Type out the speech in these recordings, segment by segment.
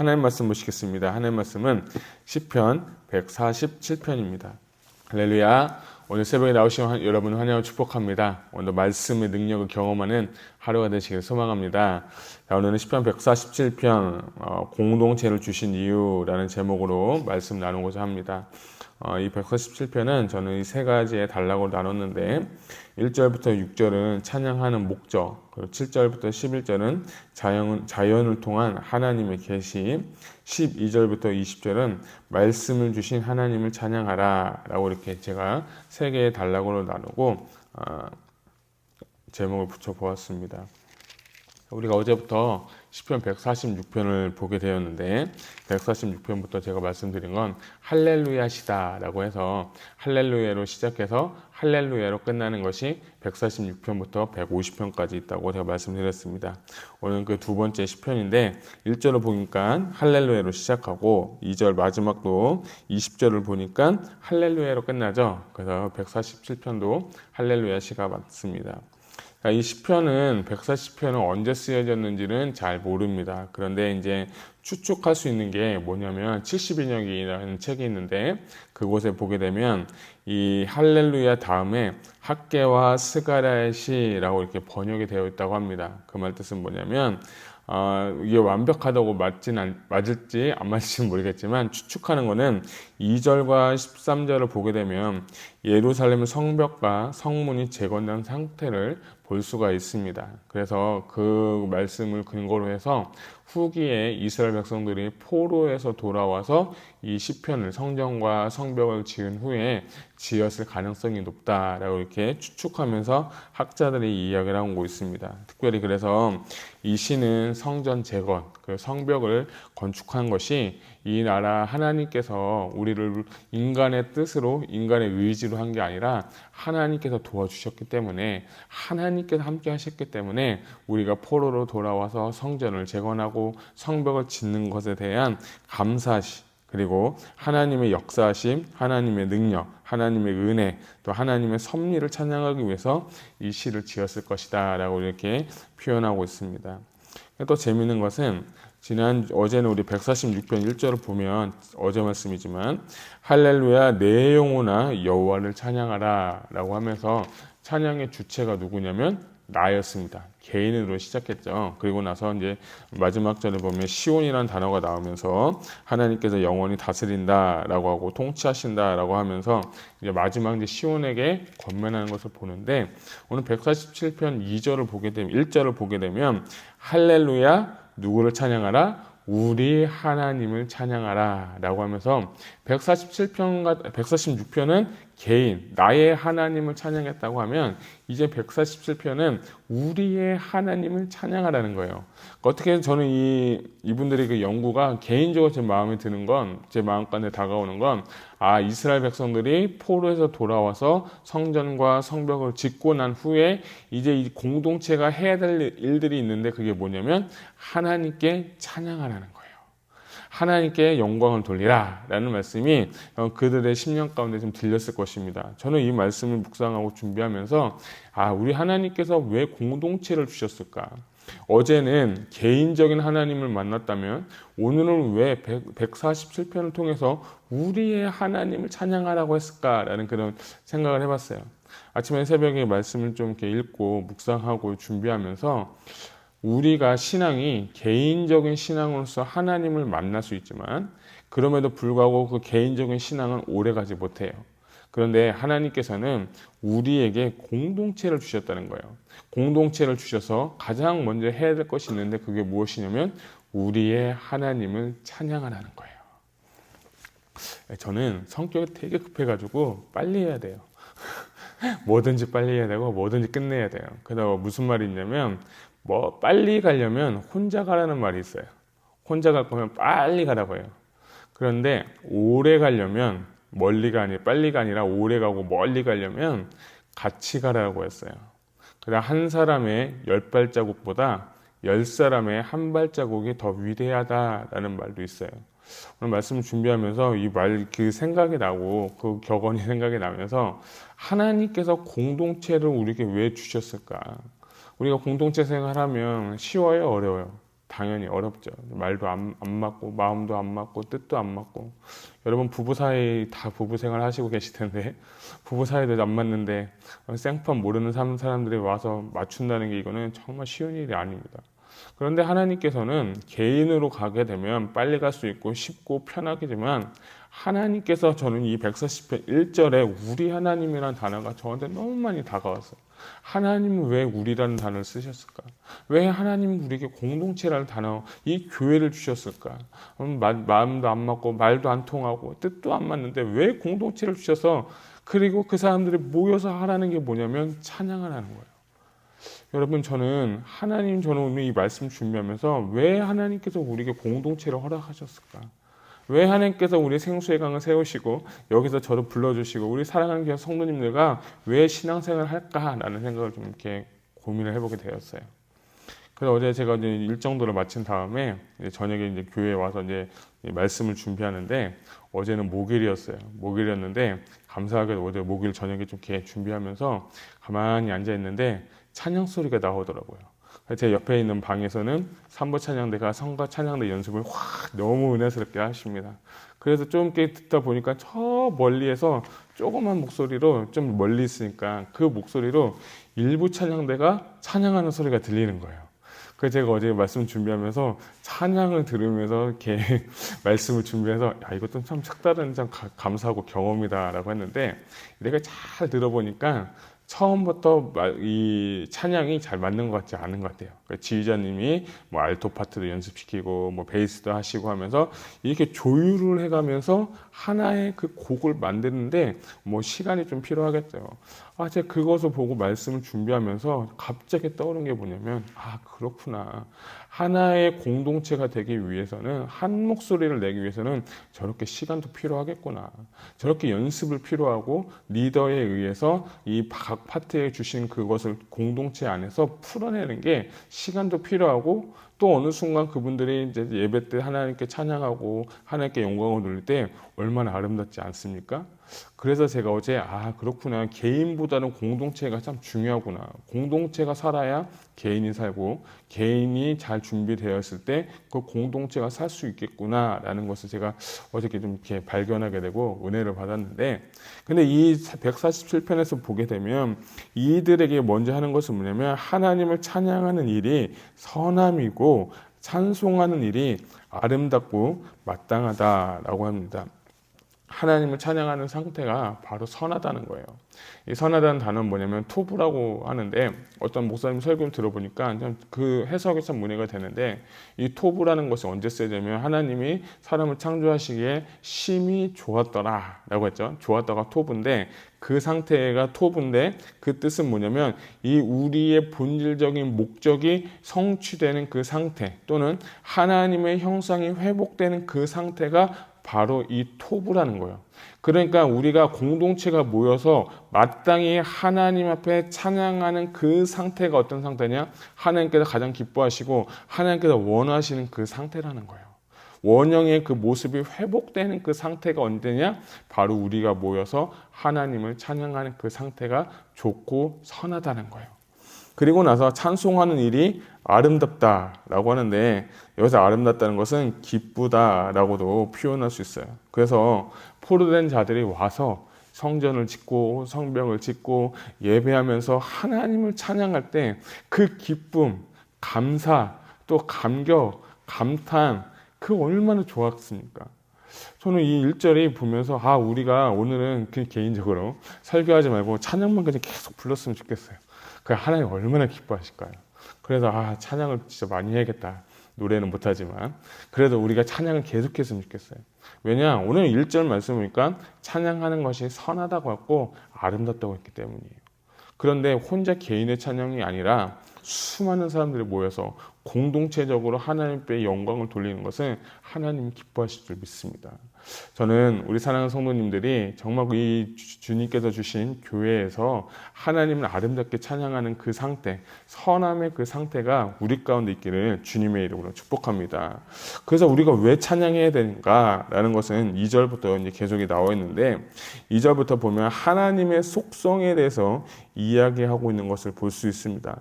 하나님 말씀 보시겠습니다. 하나님 말씀은 시편 147편입니다. 할렐루야. 오늘 새벽에 나오신 여러분 환영을 축복합니다. 오늘 말씀의 능력을 경험하는 하루가 되시길 소망합니다. 자, 오늘은 시편 147편 공동체를 주신 이유라는 제목으로 말씀 나누고자 합니다. 이 147편은 저는 이 세 가지의 단락으로 나눴는데 1절부터 6절은 찬양하는 목적, 그리고 7절부터 11절은 자연을 통한 하나님의 계시, 12절부터 20절은 말씀을 주신 하나님을 찬양하라 라고 이렇게 제가 세 개의 단락으로 나누고 제목을 붙여보았습니다. 우리가 어제부터 시편 146편을 보게 되었는데 146편부터 제가 말씀드린 건 할렐루야시다 라고 해서 할렐루야로 시작해서 할렐루야로 끝나는 것이 146편부터 150편까지 있다고 제가 말씀드렸습니다. 오늘은 그 두 번째 시편인데 1절을 보니까 할렐루야로 시작하고 2절 마지막도 20절을 보니까 할렐루야로 끝나죠. 그래서 147편도 할렐루야 시가 맞습니다. 이 시편은 140편은 언제 쓰여졌는지는 잘 모릅니다. 그런데 이제 추측할 수 있는 게 뭐냐면 70인역이라는 책이 있는데 그곳에 보게 되면 이 할렐루야 다음에 학개와 스가랴의 시라고 이렇게 번역이 되어 있다고 합니다. 그 말 뜻은 뭐냐면 이게 완벽하다고 맞을지 안 맞을지 모르겠지만 추측하는 거는 2절과 13절을 보게 되면 예루살렘 성벽과 성문이 재건된 상태를 볼 수가 있습니다. 그래서 그 말씀을 근거로 해서 후기에 이스라엘 백성들이 포로에서 돌아와서 이 시편을 성전과 성벽을 지은 후에 지었을 가능성이 높다라고 이렇게 추측하면서 학자들이 이야기를 하고 있습니다. 특별히 그래서 이 시는 성전 재건, 그 성벽을 건축한 것이 이 나라 하나님께서 우리를 인간의 뜻으로 인간의 의지로 한 게 아니라 하나님께서 도와주셨기 때문에 하나님께서 함께 하셨기 때문에 우리가 포로로 돌아와서 성전을 재건하고 성벽을 짓는 것에 대한 감사시 그리고 하나님의 역사하심, 하나님의 능력, 하나님의 은혜, 또 하나님의 섭리를 찬양하기 위해서 이 시를 지었을 것이다 라고 이렇게 표현하고 있습니다. 또 재미있는 것은 어제는 우리 146편 1절을 보면 어제 말씀이지만 할렐루야 내 영혼아 여호와를 찬양하라 라고 하면서 찬양의 주체가 누구냐면 나였습니다. 개인으로 시작했죠. 그리고 나서 이제 마지막 절에 보면 시온이라는 단어가 나오면서 하나님께서 영원히 다스린다라고 하고 통치하신다라고 하면서 이제 마지막 이제 시온에게 권면하는 것을 보는데 오늘 147편 2절을 보게 되면 1절을 보게 되면 할렐루야 누구를 찬양하라? 우리 하나님을 찬양하라 라고 하면서 146편은 개인, 나의 하나님을 찬양했다고 하면 이제 147편은 우리의 하나님을 찬양하라는 거예요. 어떻게 저는 이분들의 그 연구가 개인적으로 제 마음에 드는 건, 제 마음간에 다가오는 건, 이스라엘 백성들이 포로에서 돌아와서 성전과 성벽을 짓고 난 후에 이제 이 공동체가 해야 될 일들이 있는데 그게 뭐냐면 하나님께 찬양하라는 거예요. 하나님께 영광을 돌리라 라는 말씀이 그들의 심령 가운데 좀 들렸을 것입니다. 저는 이 말씀을 묵상하고 준비하면서 우리 하나님께서 왜 공동체를 주셨을까? 어제는 개인적인 하나님을 만났다면 오늘은 왜 147편을 통해서 우리의 하나님을 찬양하라고 했을까라는 그런 생각을 해봤어요. 아침에 새벽에 말씀을 좀 이렇게 읽고 묵상하고 준비하면서 우리가 신앙이 개인적인 신앙으로서 하나님을 만날 수 있지만 그럼에도 불구하고 그 개인적인 신앙은 오래가지 못해요. 그런데 하나님께서는 우리에게 공동체를 주셨다는 거예요. 공동체를 주셔서 가장 먼저 해야 될 것이 있는데 그게 무엇이냐면 우리의 하나님을 찬양하라는 거예요. 저는 성격이 되게 급해가지고 빨리 해야 돼요. 뭐든지 빨리 해야 되고 뭐든지 끝내야 돼요. 그래서 무슨 말이 있냐면 빨리 가려면 혼자 가라는 말이 있어요. 혼자 갈 거면 빨리 가라고 해요. 그런데 오래 가려면 빨리가 아니라 오래 가고 멀리 가려면 같이 가라고 했어요. 그래서 한 사람의 10발자국보다 10사람의 한 발자국이 더 위대하다라는 말도 있어요. 오늘 말씀 준비하면서 그 생각이 나고 그 격언이 생각이 나면서 하나님께서 공동체를 우리에게 왜 주셨을까? 우리가 공동체 생활하면 쉬워요, 어려워요? 당연히 어렵죠. 말도 안 맞고 마음도 안 맞고 뜻도 안 맞고. 여러분 부부 사이 다 부부 생활 하시고 계실 텐데 부부 사이도 안 맞는데 생판 모르는 사람들이 와서 맞춘다는 게 이거는 정말 쉬운 일이 아닙니다. 그런데 하나님께서는 개인으로 가게 되면 빨리 갈 수 있고 쉽고 편하겠지만 하나님께서 저는 이 140편 1절에 우리 하나님이라는 단어가 저한테 너무 많이 다가왔어요. 하나님은 왜 우리라는 단어를 쓰셨을까? 왜 하나님은 우리에게 공동체라는 단어, 이 교회를 주셨을까? 마음도 안 맞고 말도 안 통하고 뜻도 안 맞는데 왜 공동체를 주셔서 그리고 그 사람들이 모여서 하라는 게 뭐냐면 찬양을 하는 거예요. 여러분 저는 오늘 이 말씀 준비하면서 왜 하나님께서 우리에게 공동체를 허락하셨을까? 왜 하나님께서 우리 생수의 강을 세우시고 여기서 저를 불러주시고 우리 사랑하는 교회 성도님들과 왜 신앙생활을 할까라는 생각을 좀 이렇게 고민을 해보게 되었어요. 그래서 어제 제가 이제 일정도를 마친 다음에 이제 저녁에 이제 교회에 와서 이제 말씀을 준비하는데 어제는 목요일이었어요. 목요일이었는데 감사하게도 어제 목요일 저녁에 좀 이렇게 준비하면서 가만히 앉아 있는데 찬양 소리가 나오더라고요. 제 옆에 있는 방에서는 삼부 찬양대가 성가 찬양대 연습을 확 너무 은혜스럽게 하십니다. 그래서 좀 이렇게 듣다 보니까 저 멀리에서 조그만 목소리로 좀 멀리 있으니까 그 목소리로 일부 찬양대가 찬양하는 소리가 들리는 거예요. 그래서 제가 어제 말씀 준비하면서 찬양을 들으면서 이렇게 말씀을 준비해서 야, 이것도 참 색다른 참 감사하고 경험이다라고 했는데 내가 잘 들어보니까 처음부터 이 찬양이 잘 맞는 것 같지 않은 것 같아요. 그러니까 지휘자님이 뭐 알토 파트도 연습시키고 뭐 베이스도 하시고 하면서 이렇게 조율을 해가면서 하나의 그 곡을 만드는데 뭐 시간이 좀 필요하겠죠. 제가 그것을 보고 말씀을 준비하면서 갑자기 떠오른 게 뭐냐면 그렇구나. 하나의 공동체가 되기 위해서는 한 목소리를 내기 위해서는 저렇게 시간도 필요하겠구나. 저렇게 연습을 필요하고 리더에 의해서 이 각 파트에 주신 그것을 공동체 안에서 풀어내는 게 시간도 필요하고 또 어느 순간 그분들이 이제 예배 때 하나님께 찬양하고 하나님께 영광을 돌릴 때 얼마나 아름답지 않습니까? 그래서 제가 어제 그렇구나. 개인보다는 공동체가 참 중요하구나. 공동체가 살아야 개인이 살고 개인이 잘 준비되었을 때 그 공동체가 살 수 있겠구나라는 것을 제가 어저께 좀 이렇게 발견하게 되고 은혜를 받았는데 근데 이 147편에서 보게 되면 이들에게 먼저 하는 것은 뭐냐면 하나님을 찬양하는 일이 선함이고 찬송하는 일이 아름답고 마땅하다라고 합니다. 하나님을 찬양하는 상태가 바로 선하다는 거예요. 이 선하다는 단어는 뭐냐면 토부라고 하는데 어떤 목사님 설교를 들어보니까 그 해석이 참 문제가 되는데 이 토부라는 것이 언제 쓰여지냐면 하나님이 사람을 창조하시기에 심히 좋았더라 라고 했죠. 좋았다가 토부인데 그 상태가 토부인데 그 뜻은 뭐냐면 이 우리의 본질적인 목적이 성취되는 그 상태 또는 하나님의 형상이 회복되는 그 상태가 바로 이 토부라는 거예요. 그러니까 우리가 공동체가 모여서 마땅히 하나님 앞에 찬양하는 그 상태가 어떤 상태냐? 하나님께서 가장 기뻐하시고 하나님께서 원하시는 그 상태라는 거예요. 원형의 그 모습이 회복되는 그 상태가 언제냐? 바로 우리가 모여서 하나님을 찬양하는 그 상태가 좋고 선하다는 거예요. 그리고 나서 찬송하는 일이 아름답다라고 하는데 여기서 아름답다는 것은 기쁘다라고도 표현할 수 있어요. 그래서 포로된 자들이 와서 성전을 짓고 성벽을 짓고 예배하면서 하나님을 찬양할 때 그 기쁨, 감사, 또 감격, 감탄 그 얼마나 좋았습니까? 저는 이 1절이 보면서 우리가 오늘은 개인적으로 설교하지 말고 찬양만 그냥 계속 불렀으면 좋겠어요. 그 하나님 얼마나 기뻐하실까요? 그래서 찬양을 진짜 많이 해야겠다. 노래는 못하지만 그래도 우리가 찬양을 계속했으면 좋겠어요. 왜냐? 오늘 1절 말씀 보니까 찬양하는 것이 선하다고 했고 아름답다고 했기 때문이에요. 그런데 혼자 개인의 찬양이 아니라 수많은 사람들이 모여서 공동체적으로 하나님께 영광을 돌리는 것은 하나님이 기뻐하실 줄 믿습니다. 저는 우리 사랑하는 성도님들이 정말 이 주님께서 주신 교회에서 하나님을 아름답게 찬양하는 그 상태, 선함의 그 상태가 우리 가운데 있기를 주님의 이름으로 축복합니다. 그래서 우리가 왜 찬양해야 되는가라는 것은 2절부터 이제 계속이 나와 있는데 2절부터 보면 하나님의 속성에 대해서 이야기하고 있는 것을 볼 수 있습니다.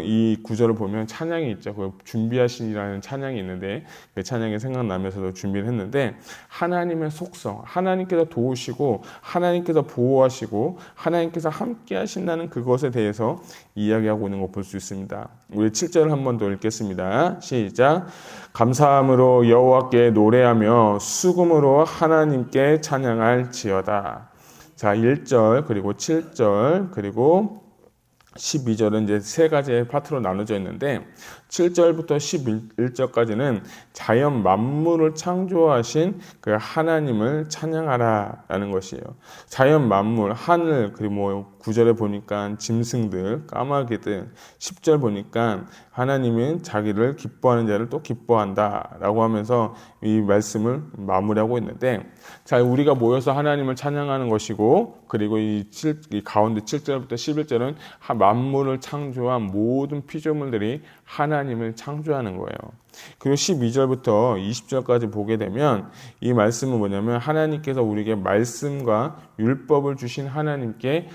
이 9절을 보면 찬양이 있죠. 그 준비하시니라는 찬양이 있는데 그 찬양이 생각나면서도 준비를 했는데 하나님의 속성, 하나님께서 도우시고 하나님께서 보호하시고 하나님께서 함께 하신다는 그것에 대해서 이야기하고 있는 거 볼 수 있습니다. 우리 7절을 한 번 더 읽겠습니다. 시작. 감사함으로 여호와께 노래하며 수금으로 하나님께 찬양할지어다. 자, 1절 그리고 7절 그리고 12절은 이제 세 가지의 파트로 나눠져 있는데 7절부터 11절까지는 자연 만물을 창조하신 그 하나님을 찬양하라라는 것이에요. 자연 만물, 하늘, 그리고 뭐 9절에 보니까 짐승들, 까마귀들, 10절 보니까 하나님은 자기를 기뻐하는 자를 또 기뻐한다라고 하면서 이 말씀을 마무리하고 있는데, 자, 우리가 모여서 하나님을 찬양하는 것이고, 그리고 이 가운데 7절부터 11절은 만물을 창조한 모든 피조물들이 하나님을 창조하는 거예요. 그리고 12절부터 20절까지 보게 되면 이 말씀은 뭐냐면 하나님께서 우리에게 말씀과 율법을 주신 하나님께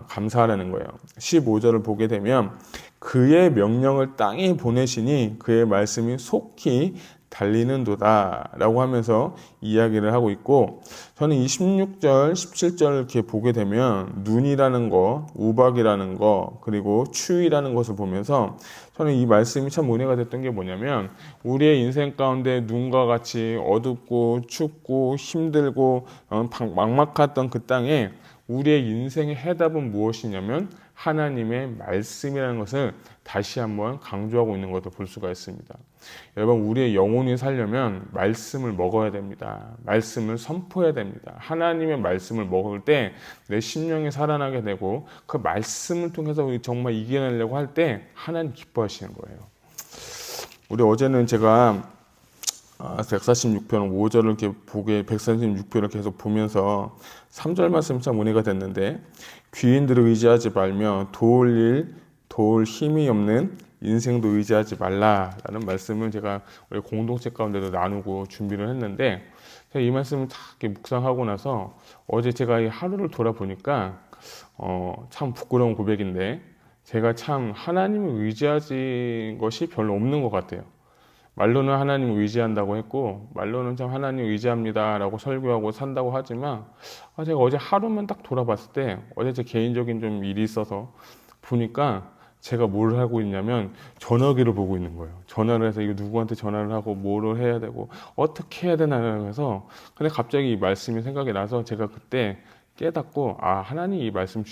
감사하라는 거예요. 15절을 보게 되면 그의 명령을 땅에 보내시니 그의 말씀이 속히 달리는도다 라고 하면서 이야기를 하고 있고, 저는 26절, 17절 이렇게 보게 되면 눈이라는 거, 우박이라는 거, 그리고 추위라는 것을 보면서 저는 이 말씀이 참 은혜가 됐던 게 뭐냐면 우리의 인생 가운데 눈과 같이 어둡고 춥고 힘들고 막막했던 그 땅에 우리의 인생의 해답은 무엇이냐면 하나님의 말씀이라는 것을 다시 한번 강조하고 있는 것을 볼 수가 있습니다. 여러분, 우리의 영혼이 살려면 말씀을 먹어야 됩니다. 말씀을 선포해야 됩니다. 하나님의 말씀을 먹을 때 내 심령이 살아나게 되고 그 말씀을 통해서 우리 정말 이겨내려고 할 때 하나님 기뻐하시는 거예요. 우리 어제는 제가 146편 5절을 이렇게 146편을 계속 보면서 3절 말씀이 참 은혜가 됐는데, 귀인들을 의지하지 말며 도울 힘이 없는 인생도 의지하지 말라라는 말씀을 제가 우리 공동체 가운데도 나누고 준비를 했는데, 제가 이 말씀을 다 이렇게 묵상하고 나서 어제 제가 이 하루를 돌아보니까 참 부끄러운 고백인데 제가 참 하나님을 의지하는 것이 별로 없는 것 같아요. 말로는 하나님을 의지한다고 했고 말로는 참 하나님 의지합니다 라고 설교하고 산다고 하지만 제가 어제 하루만 딱 돌아봤을 때 어제 제 개인적인 좀 일이 있어서 보니까 제가 뭘 하고 있냐면 전화기를 보고 있는 거예요. 전화를 해서 이거 누구한테 전화를 하고 뭐를 해야 되고 어떻게 해야 되나 해서, 근데 갑자기 이 말씀이 생각이 나서 제가 그때 깨닫고 하나님이 이 말씀을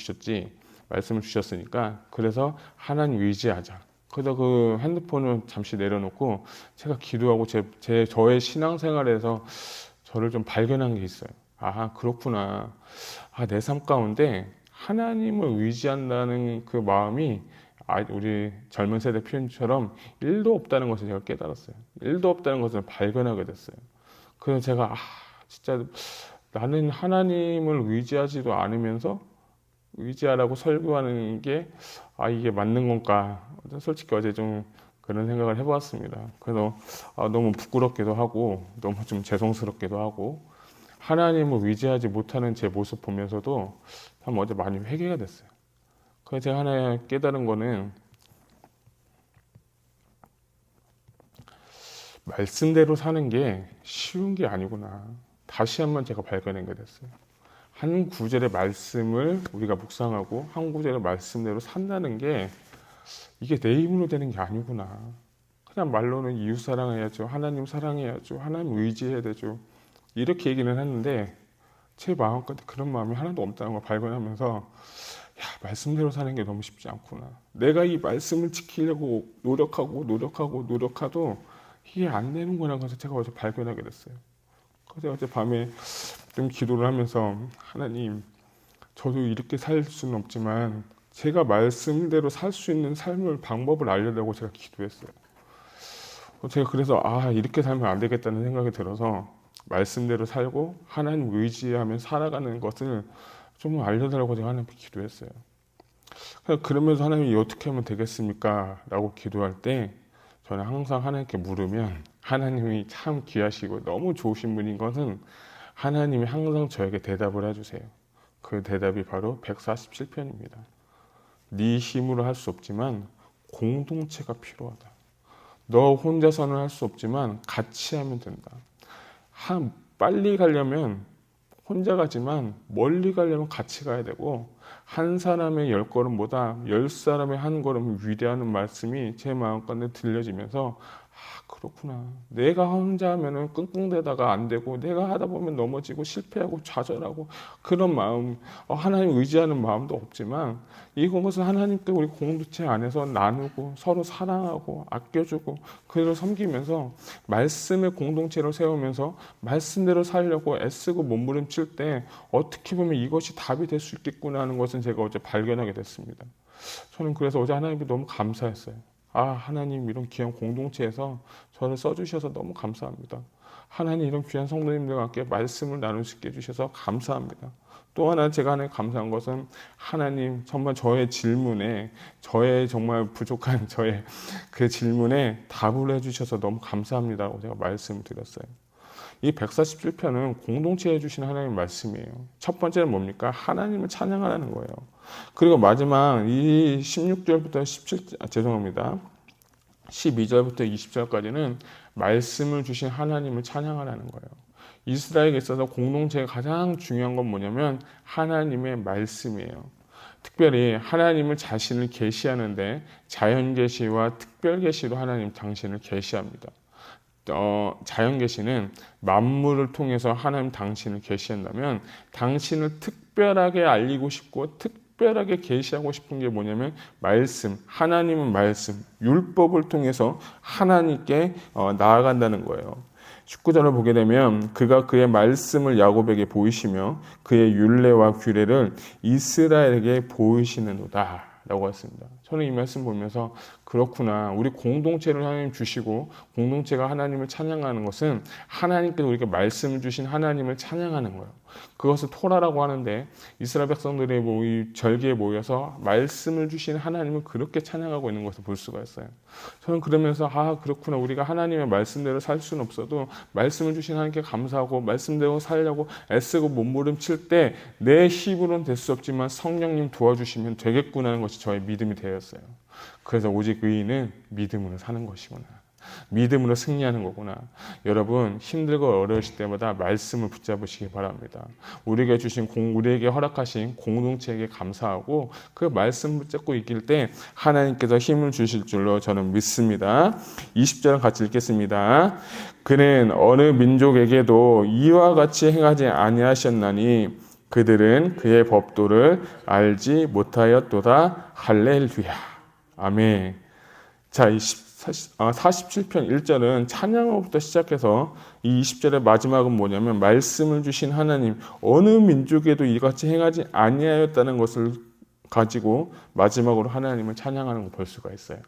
주셨으니까 그래서 하나님 의지하자. 그래서 그 핸드폰을 잠시 내려놓고 제가 기도하고 저의 신앙생활에서 저를 좀 발견한 게 있어요. 그렇구나. 내 삶 가운데 하나님을 의지한다는 그 마음이 우리 젊은 세대 표현처럼 1도 없다는 것을 제가 깨달았어요. 1도 없다는 것을 발견하게 됐어요. 그래서 제가 진짜 나는 하나님을 의지하지도 않으면서 의지하라고 설교하는 게 이게 맞는 건가? 솔직히 어제 좀 그런 생각을 해보았습니다. 그래서 너무 부끄럽기도 하고 너무 좀 죄송스럽기도 하고 하나님을 의지하지 못하는 제 모습 보면서도 참 어제 많이 회개가 됐어요. 그래서 제가 하나 깨달은 거는 말씀대로 사는 게 쉬운 게 아니구나. 다시 한번 제가 발견하게 됐어요. 한 구절의 말씀을 우리가 묵상하고 한 구절의 말씀대로 산다는 게 이게 내 힘으로 되는 게 아니구나. 그냥 말로는 이웃 사랑해야죠, 하나님 사랑해야죠, 하나님 의지해야 되죠, 이렇게 얘기는 했는데 제 마음까지 그런 마음이 하나도 없다는 걸 발견하면서 말씀대로 사는 게 너무 쉽지 않구나. 내가 이 말씀을 지키려고 노력하도 이게 안 되는구나. 그래서 제가 어제 발견하게 됐어요. 그래서 어제 밤에 좀 기도를 하면서 하나님, 저도 이렇게 살 수는 없지만 제가 말씀대로 살 수 있는 삶을 방법을 알려달라고 제가 기도했어요. 제가 그래서 이렇게 살면 안 되겠다는 생각이 들어서 말씀대로 살고 하나님 의지하며 살아가는 것을 좀 알려달라고 제가 하나님께 기도했어요. 그러면서 하나님이 어떻게 하면 되겠습니까? 라고 기도할 때 저는 항상 하나님께 물으면 하나님이 참 귀하시고 너무 좋으신 분인 것은 하나님이 항상 저에게 대답을 해주세요. 그 대답이 바로 147편입니다. 네 힘으로 할 수 없지만 공동체가 필요하다. 너 혼자서는 할 수 없지만 같이 하면 된다. 빨리 가려면 혼자 가지만 멀리 가려면 같이 가야 되고, 한 사람의 10걸음보다 10사람의 한 걸음이 위대하는 말씀이 제 마음가운데 들려지면서 그렇구나. 내가 혼자 하면은 끙끙대다가 안 되고, 내가 하다 보면 넘어지고 실패하고 좌절하고 그런 마음, 하나님 의지하는 마음도 없지만, 이것은 하나님께 우리 공동체 안에서 나누고 서로 사랑하고 아껴주고 그를 섬기면서 말씀의 공동체를 세우면서 말씀대로 살려고 애쓰고 몸부림칠 때 어떻게 보면 이것이 답이 될 수 있겠구나 하는 것은 제가 어제 발견하게 됐습니다. 저는 그래서 어제 하나님께 너무 감사했어요. 하나님 이런 귀한 공동체에서 저를 써주셔서 너무 감사합니다. 하나님 이런 귀한 성도님들과 함께 말씀을 나눌 수 있게 해주셔서 감사합니다. 또 하나 제가 하나님 감사한 것은, 하나님 정말 저의 질문에, 저의 정말 부족한 저의 그 질문에 답을 해주셔서 너무 감사합니다라고 제가 말씀을 드렸어요. 이 147편은 공동체에 주신 하나님의 말씀이에요. 첫 번째는 뭡니까? 하나님을 찬양하라는 거예요. 그리고 마지막 이 16절부터 12절부터 20절까지는 말씀을 주신 하나님을 찬양하라는 거예요. 이스라엘에 있어서 공동체의 가장 중요한 건 뭐냐면 하나님의 말씀이에요. 특별히 하나님을 자신을 계시하는데 자연 계시와 특별 계시로 하나님 당신을 계시합니다. 자연 계시는 만물을 통해서 하나님 당신을 계시한다면, 당신을 특별하게 알리고 싶고 특별하게 계시하고 싶은 게 뭐냐면 말씀, 하나님은 말씀, 율법을 통해서 하나님께 나아간다는 거예요. 19절을 보게 되면 그가 그의 말씀을 야곱에게 보이시며 그의 율례와 규례를 이스라엘에게 보이시는도다 라고 했습니다. 저는 이 말씀 보면서 그렇구나, 우리 공동체를 하나님 주시고 공동체가 하나님을 찬양하는 것은 하나님께서 우리에게 말씀을 주신 하나님을 찬양하는 거예요. 그것을 토라라고 하는데, 이스라엘 백성들이 절기에 모여서 말씀을 주신 하나님을 그렇게 찬양하고 있는 것을 볼 수가 있어요. 저는 그러면서 그렇구나, 우리가 하나님의 말씀대로 살 수는 없어도 말씀을 주신 하나님께 감사하고 말씀대로 살려고 애쓰고 몸부림칠 때 내 힘으로는 될 수 없지만 성령님 도와주시면 되겠구나 하는 것이 저의 믿음이 되었어요. 그래서 오직 의인은 믿음으로 사는 것이구나, 믿음으로 승리하는 거구나. 여러분, 힘들고 어려우실 때마다 말씀을 붙잡으시기 바랍니다. 우리에게 허락하신 공동체에게 감사하고 그 말씀 붙잡고 이길 때 하나님께서 힘을 주실 줄로 저는 믿습니다. 20절은 같이 읽겠습니다. 그는 어느 민족에게도 이와 같이 행하지 아니하셨나니 그들은 그의 법도를 알지 못하였도다. 할렐루야. 아멘. 자, 47편 1절은 찬양으로부터 시작해서 이 20절의 마지막은 뭐냐면 말씀을 주신 하나님, 어느 민족에도 이같이 행하지 아니하였다는 것을 가지고 마지막으로 하나님을 찬양하는 걸 볼 수가 있어요.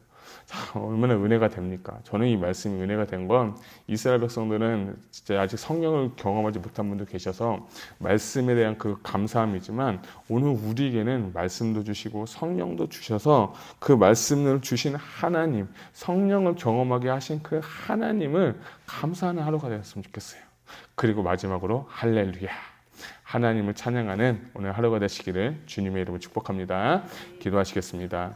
자, 얼마나 은혜가 됩니까? 저는 이 말씀이 은혜가 된 건, 이스라엘 백성들은 진짜 아직 성령을 경험하지 못한 분도 계셔서 말씀에 대한 그 감사함이지만, 오늘 우리에게는 말씀도 주시고 성령도 주셔서 그 말씀을 주신 하나님, 성령을 경험하게 하신 그 하나님을 감사하는 하루가 되었으면 좋겠어요. 그리고 마지막으로 할렐루야, 하나님을 찬양하는 오늘 하루가 되시기를 주님의 이름으로 축복합니다. 기도하시겠습니다.